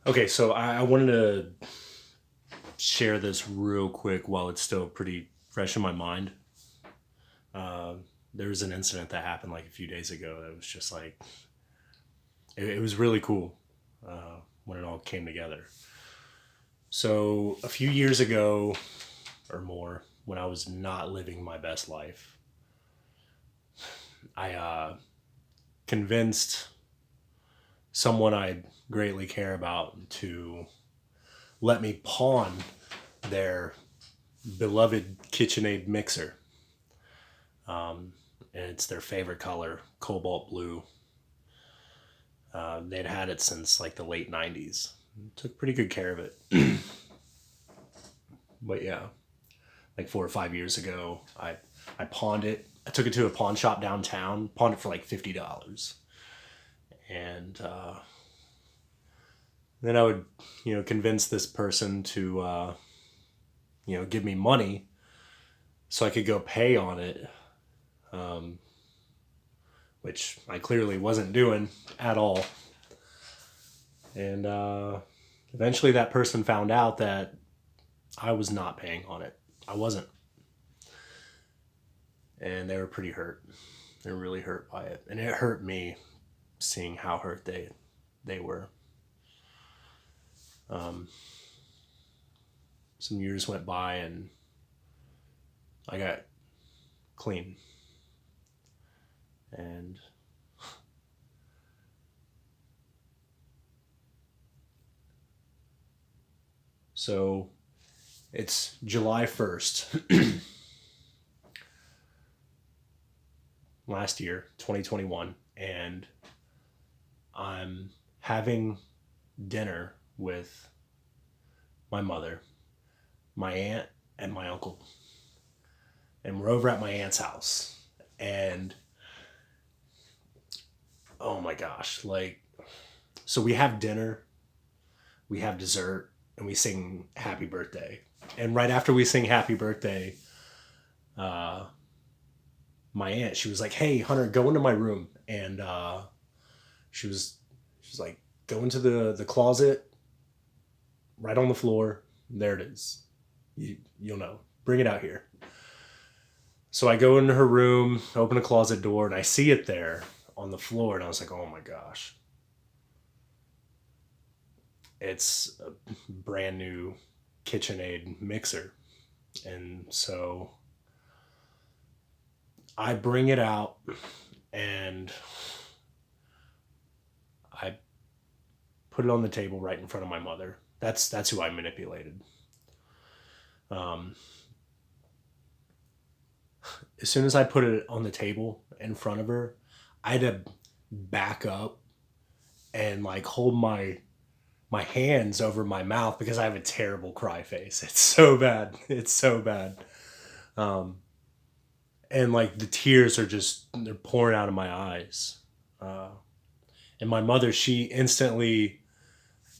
Okay, so I wanted to share this real quick while it's still pretty fresh in my mind. Uh, there was an incident that happened like a few days ago that was just like, it was really cool when it all came together. So, a few years ago or more, when I was not living my best life, I convinced someone I greatly care about to let me pawn their beloved KitchenAid mixer. And it's their favorite color, cobalt blue. They'd had it since like the late 90s. Took pretty good care of it. But yeah, like 4 or 5 years ago, I pawned it. I took it to a pawn shop downtown, pawned it for like $50. And then I would, convince this person to, give me money so I could go pay on it, um, which I clearly wasn't doing at all. And eventually that person found out that I was not paying on it. I wasn't. And they were pretty hurt. They were really hurt by it. And it hurt me seeing how hurt they were. Um, some years went by and I got clean. And so it's July 1st, last year, 2021, and I'm having dinner with my mother, my aunt, and my uncle. And we're over at my aunt's house. And oh my gosh, like, so we have dinner, we have dessert, and we sing happy birthday. And right after we sing happy birthday, uh, my aunt, she was like, "Hey, Hunter, go into my room." And she was, she was like, "Go into the closet, right on the floor. There it is. You'll know. Bring it out here." So I go into her room, open a closet door, and I see it there on the floor, and I was like, "Oh my gosh!" It's a brand new KitchenAid mixer. And so I bring it out and I put it on the table right in front of my mother. That's who I manipulated. Um, as soon as I put it on the table in front of her, I had to back up and like hold my hands over my mouth because I have a terrible cry face. It's so bad. It's so bad. Um, and like the tears are just they're pouring out of my eyes. Uh, and my mother, she instantly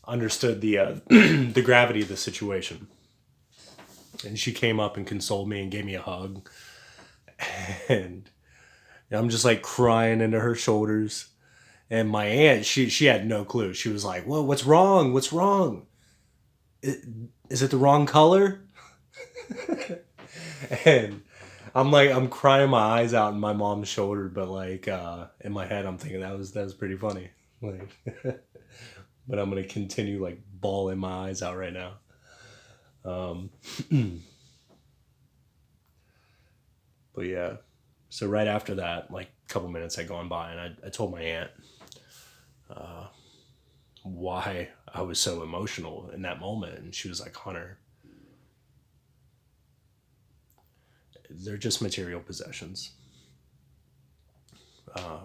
understood the the gravity of the situation, and she came up and consoled me and gave me a hug. And I'm just like crying into her shoulders. And my aunt, she had no clue. She was like, "Whoa, what's wrong? What's wrong? Is it the wrong color?" And I'm crying my eyes out in my mom's shoulder, but like in my head I'm thinking that was pretty funny. Like but I'm gonna continue like bawling my eyes out right now. Um but yeah. So right after that, like a couple minutes had gone by and I told my aunt uh why I was so emotional in that moment, and she was like, "Hunter, they're just material possessions. Uh,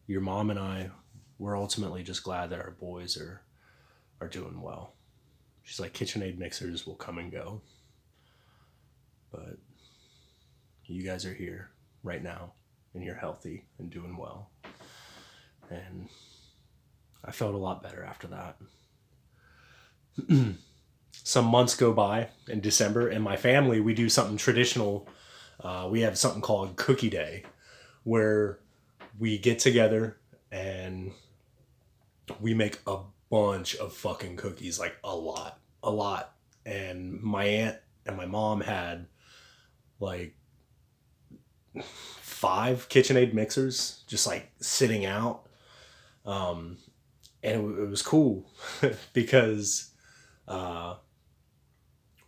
your mom and I, we're ultimately just glad that our boys are doing well." She's like, "KitchenAid mixers will come and go, but you guys are here right now, and you're healthy and doing well." And I felt a lot better after that. Some months go by in December, and my family, we do something traditional. We have something called Cookie Day, where we get together and we make a bunch of fucking cookies, like a lot. And my aunt and my mom had like 5 KitchenAid mixers just like sitting out. Um, and it was cool because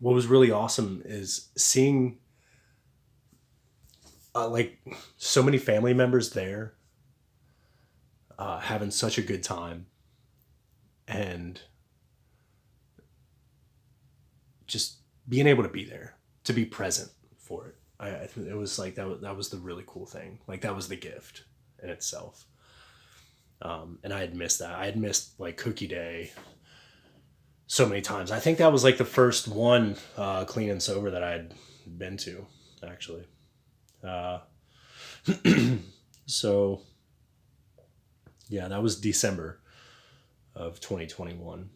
what was really awesome is seeing like so many family members there having such a good time and just being able to be there, to be present for it. I think it was like that was the really cool thing. Like that was the gift in itself. And I had missed that. I had missed like Cookie Day so many times. I think that was like the first one, clean and sober, that I'd been to, actually. Uh, so yeah, that was December of 2021.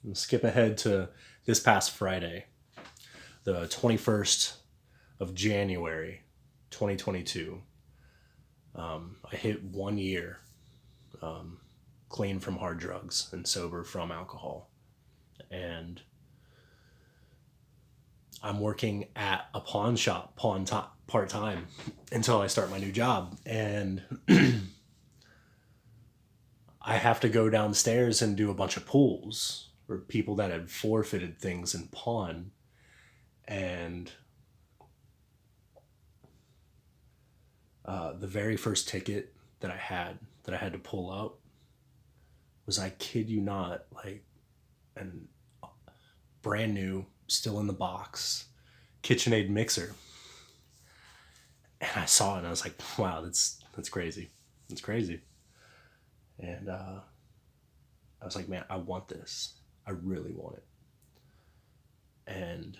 And skip ahead to this past Friday, the 21st of January, 2022. I hit 1 year clean from hard drugs and sober from alcohol. And I'm working at a pawn shop part time until I start my new job. And I have to go downstairs and do a bunch of pulls for people that had forfeited things in pawn. And the very first ticket that I had to pull up was, I kid you not, like, and brand new, still in the box, KitchenAid mixer. And I saw it and I was like, wow, that's crazy. That's crazy. And I was like, man, I want this. I really want it. And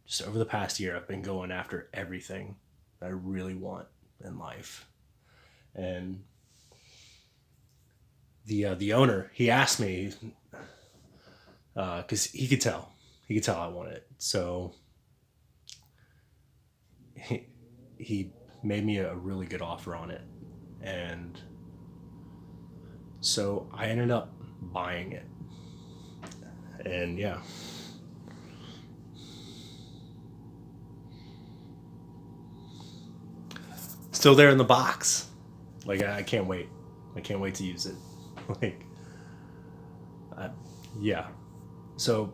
just over the past year, I've been going after everything that I really want in life. And the owner, he asked me, because he could tell I wanted it. So he made me a really good offer on it. And so I ended up buying it. And yeah. Still there in the box. Like, I can't wait. I can't wait to use it. Like, yeah. So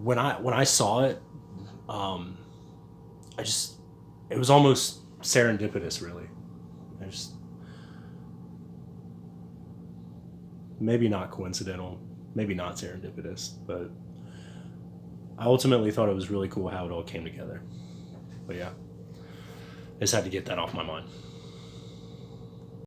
when I saw it, it was almost serendipitous, really. I just, maybe not coincidental, maybe not serendipitous, but I ultimately thought it was really cool how it all came together. But yeah, I just had to get that off my mind.